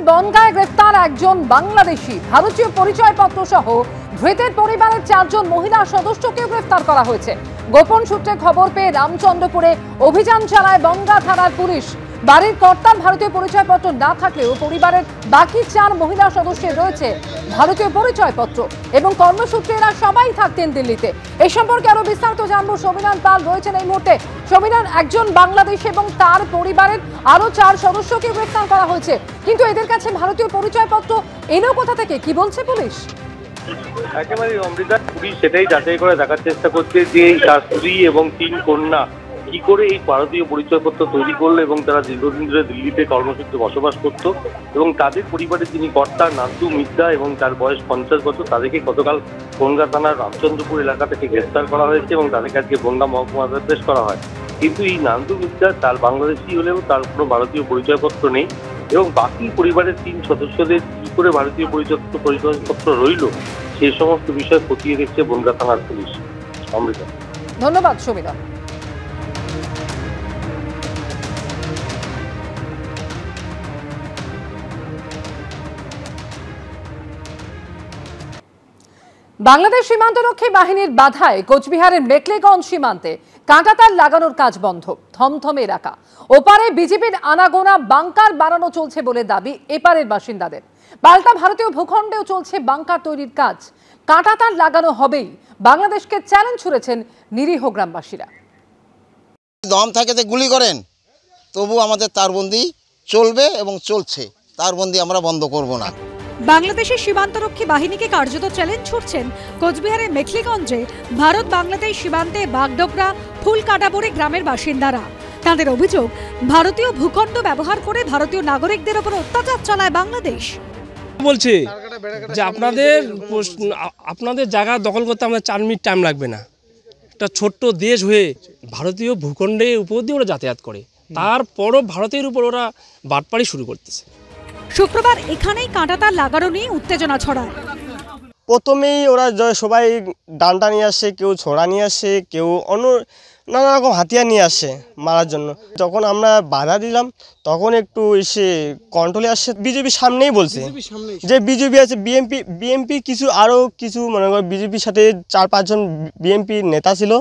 বনগাঁয় গ্রেফতার একজন বাংলাদেশি। ভারতীয় পরিচয়পত্র সহ ধৃতের পরিবারের 4 জন মহিলা সদস্যকে গ্রেফতার করা হয়েছে। গোপন সূত্রে খবর পেয়ে রামচন্দ্রপুরে অভিযান চালায় বনগাঁ থানার পুলিশ। বাড়ির কর্তার ভারতীয় পরিচয়পত্র না থাকলেও পরিবারের বাকি 4 মহিলা সদস্যের রয়েছে ভারতীয় পরিচয়পত্র এবং কর্মসূত্রে এরা সবাই থাকতেন দিল্লিতে। এই সম্পর্কে আরো বিস্তারিত জানবো। সমীরণ পাল রয়েছেন এই মুহূর্তে। সমীরণ, একজন বাংলাদেশ এবং তার পরিবারের আরো 4 সদস্যকে গ্রেফতার করা হয়েছে, কিন্তু এদের কাছে ভারতীয় পরিচয়পত্র এলো কোথা থেকে, কি বলছে পুলিশ? একেবারে অমৃতা, পুলিশ সেটাই যাচাই করে দেখার চেষ্টা করছে যে তার স্ত্রী এবং 3 কন্যা কি করে এই ভারতীয় পরিচয়পত্র তৈরি করলো এবং তারা দীর্ঘদিন ধরে দিল্লিতে কর্মসূত্রে বসবাস করত এবং তাদের পরিবারের যিনি কর্তা নান্দু মিদ্যা এবং তার বয়স 50 বছর, তাদেরকে গতকাল বনগাঁ থানার রামচন্দ্রপুর এলাকা থেকে গ্রেফতার করা হয়েছে এবং তাদেরকে আজকে বনগাঁ মহকুমা আদালতে পেশ করা হয়। কিন্তু এই নান্দু মিদ্যা তার বাংলাদেশি হলেও তার কোনো ভারতীয় পরিচয়পত্র নেই এবং বাকি পরিবারের 3 সদস্যদের কি করে ভারতীয় পরিচয়পত্র রইল সেই সমস্ত বিষয় খতিয়ে দেখছে বনগাঁ থানার পুলিশ। অমৃতা, ধন্যবাদ সমীরণ। বাংলাদেশ সীমান্তরক্ষী বাহিনীর বাধায় কোচবিহারের মেকলিগঞ্জ সীমান্তে কাঁটাতার লাগানোর কাজ বন্ধ। থমথমে এলাকা। ওপারে বিজেপির আনাগোনা বাংকার বানানো চলছে বলে দাবি এপারের বাসিন্দাদের। পাল্টা ভারতীয় ভূখণ্ডেও চলছে বাংকার তৈরির কাজ। কাঁটাতার লাগানো হবেই, বাংলাদেশকে চ্যালেঞ্জ ছুড়েছেন নিরীহ গ্রামবাসীরা। দম থাকে গুলি করেন, তবু আমাদের তারবন্দি চলবে এবং চলছে। তারবন্দি আমরা বন্ধ করব না। বাংলাদেশের সীমান্তরক্ষী বাহিনীকে কার্যত চ্যালেঞ্জ ছুড়ছেন কোচবিহারের মেখলিগঞ্জে ভারত বাংলাদেশ সীমান্তে বাগডোগরা ফুলকাটাবড়ি গ্রামের বাসিন্দারা। তাদের অভিযোগ, ভারতীয় ভূখণ্ড ব্যবহার করে ভারতীয় নাগরিকদের উপর অত্যাচার চালায় বাংলাদেশ। বলছে যে আপনাদের জায়গা দখল করতে আমাদের 4 মিনিট টাইম লাগবে না। একটা ছোট্ট দেশ হয়ে ভারতীয় ভূখণ্ডের উপর দিয়ে ওরা যাতায়াত করে, তারপরও ভারতের উপর ওরা বাটপাড়ি শুরু করতেছে। শুক্রবার এখানেই কাঁটাতার লাগানো নিয়ে উত্তেজনা ছড়ায়। প্রথমেই ওরা সবাই ডান্ডা নিয়ে আসে, কেউ ছোড়া নিয়ে আসে, কেউ অন্য নানা রকম হাতিয়ার নিয়ে আসে মারার জন্য। যখন আমরা বাধা দিলাম তখন একটু এসে কন্ট্রোলে আসছে। বিজেপির সামনেই বলছে যে বিজেপি আছে, বিএমপি কিছু আরও কিছু মনে করো বিজেপির সাথে 4-5 জন বিএমপি নেতা ছিল,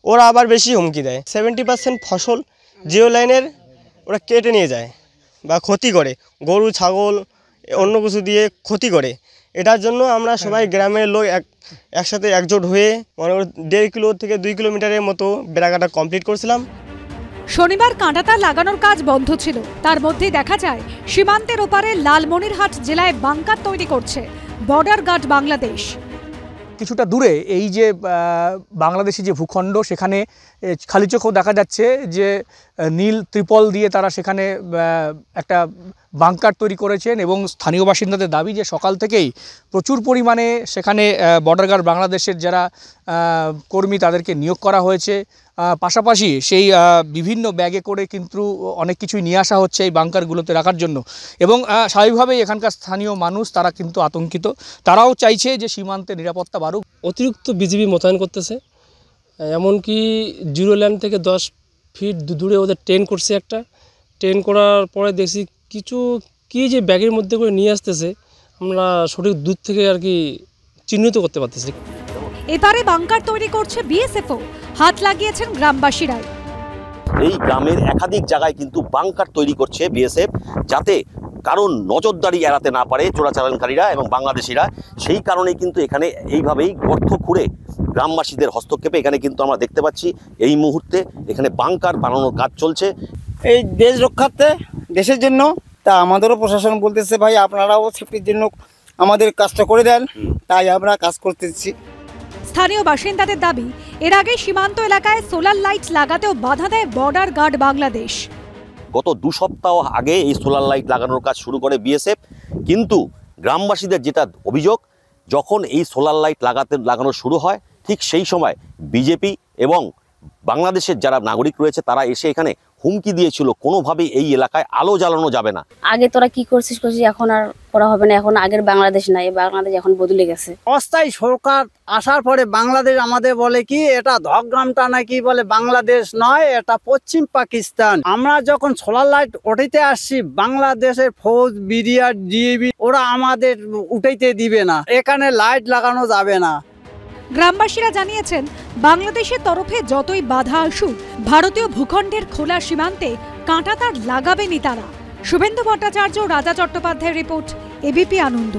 ওরা আবার বেশি হুমকি দেয়। 70% ফসল জিও লাইনের ওরা কেটে নিয়ে যায় বা ক্ষতি করে, গরু ছাগল অন্য কিছু দিয়ে ক্ষতি করে। এটার জন্য আমরা সবাই গ্রামের লোক একসাথে একজোট হয়ে মনে করি 1.5 কিলো থেকে 2 কিলোমিটারের মতো বেড়াকাটা কমপ্লিট করছিলাম। শনিবার কাঁটাতার লাগানোর কাজ বন্ধ ছিল, তার মধ্যেই দেখা যায় সীমান্তের ওপারে লালমনিরহাট জেলায় বাংকার তৈরি করছে বর্ডার গার্ড বাংলাদেশ। কিছুটা দূরে এই যে বাংলাদেশি যে ভূখণ্ড, সেখানে খালি চোখেও দেখা যাচ্ছে যে নীল ত্রিপল দিয়ে তারা সেখানে একটা বাংকার তৈরি করেছেন এবং স্থানীয় বাসিন্দাদের দাবি যে সকাল থেকেই প্রচুর পরিমাণে সেখানে বর্ডার গার্ড বাংলাদেশের যারা কর্মী তাদেরকে নিয়োগ করা হয়েছে। পাশাপাশি সেই বিভিন্ন ব্যাগে করে কিন্তু অনেক কিছুই নিয়ে আসা হচ্ছে এই বাংকারগুলোতে রাখার জন্য এবং স্বাভাবিকভাবেই এখানকার স্থানীয় মানুষ তারা কিন্তু আতঙ্কিত। তারাও চাইছে যে সীমান্তে নিরাপত্তা বাড়ুক। অতিরিক্ত বিজেপি মোতায়েন করতেছে, এমনকি জিরো ল্যান্ড থেকে 10 ফিট দূরে ওদের ট্রেন করছে। একটা ট্রেন করার পরে দেখছি কি যে ব্যাগের মধ্যে করে নিয়ে আসতেছে, আমরা সঠিক দূর থেকে আর কি চিহ্নিত করতে পারতেছি। এবারে বাংকার তৈরি করছে বিএসএফও, হাত লাগিয়েছেন গ্রামবাসীরাই। এই গ্রামের একাধিক জায়গায় কিন্তু বাংকার তৈরি করছে বিএসএফ, যাতে কারণ নজরদারি এড়াতে না পারে চোরাচালানকারীরা এবং বাংলাদেশিরা। সেই কারণেই কিন্তু এখানে এইভাবেই গর্ত খুঁড়ে গ্রামবাসীদের হস্তক্ষেপে এখানে কিন্তু আমরা দেখতে পাচ্ছি এই মুহূর্তে এখানে বাংকার বানানোর কাজ চলছে এই দেশ রক্ষার্থে, দেশের জন্য। তা আমাদেরও প্রশাসন বলতেছে ভাই আপনারাও সেফটির জন্য আমাদের কাজটা করে দেন, তাই আমরা কাজ করতেছি। স্থানীয় বাসিন্দাদের দাবি, এর আগে সীমান্ত এলাকায় সোলার লাইট লাগাতেও বাধা দেয় বর্ডার গার্ড বাংলাদেশ। গত 2 সপ্তাহ আগে এই সোলার লাইট লাগানোর কাজ শুরু করে বিএসএফ, কিন্তু গ্রামবাসীদের যেটা অভিযোগ, যখন এই সোলার লাইট লাগানো শুরু হয় ঠিক সেই সময় বিজেপি এবং বাংলাদেশের যারা নাগরিক রয়েছে তারা এসে এখানে হুমকি দিয়েছিল কোনোভাবেই এই এলাকায় আলো জ্বালানো যাবে না। আগে তোরা কি করছিস এখন আর করা হবে না, এখন আগের বাংলাদেশ নাই, বাংলাদেশ এখন বদলে গেছে। অস্থায়ী সরকার আসার পরে বাংলাদেশ আমাদের বলে কি এটা ধগ্রামটা নাকি বলে বাংলাদেশ নয়, এটা পশ্চিম পাকিস্তান। আমরা যখন সোলার লাইট উঠাইতে আসছি বাংলাদেশের ফৌজ বিডিআর ডিএবি ওরা আমাদের উঠাইতে দিবে না, এখানে লাইট লাগানো যাবে না। গ্রামবাসীরা জানিয়েছেন বাংলাদেশের তরফে যতই বাধা আসুক ভারতীয় ভূখণ্ডের খোলা সীমান্তে কাঁটাতার লাগাবেনি তারা। শুভেন্দু ভট্টাচার্য, রাজা চট্টোপাধ্যায়ের রিপোর্ট, এবিপি আনন্দ।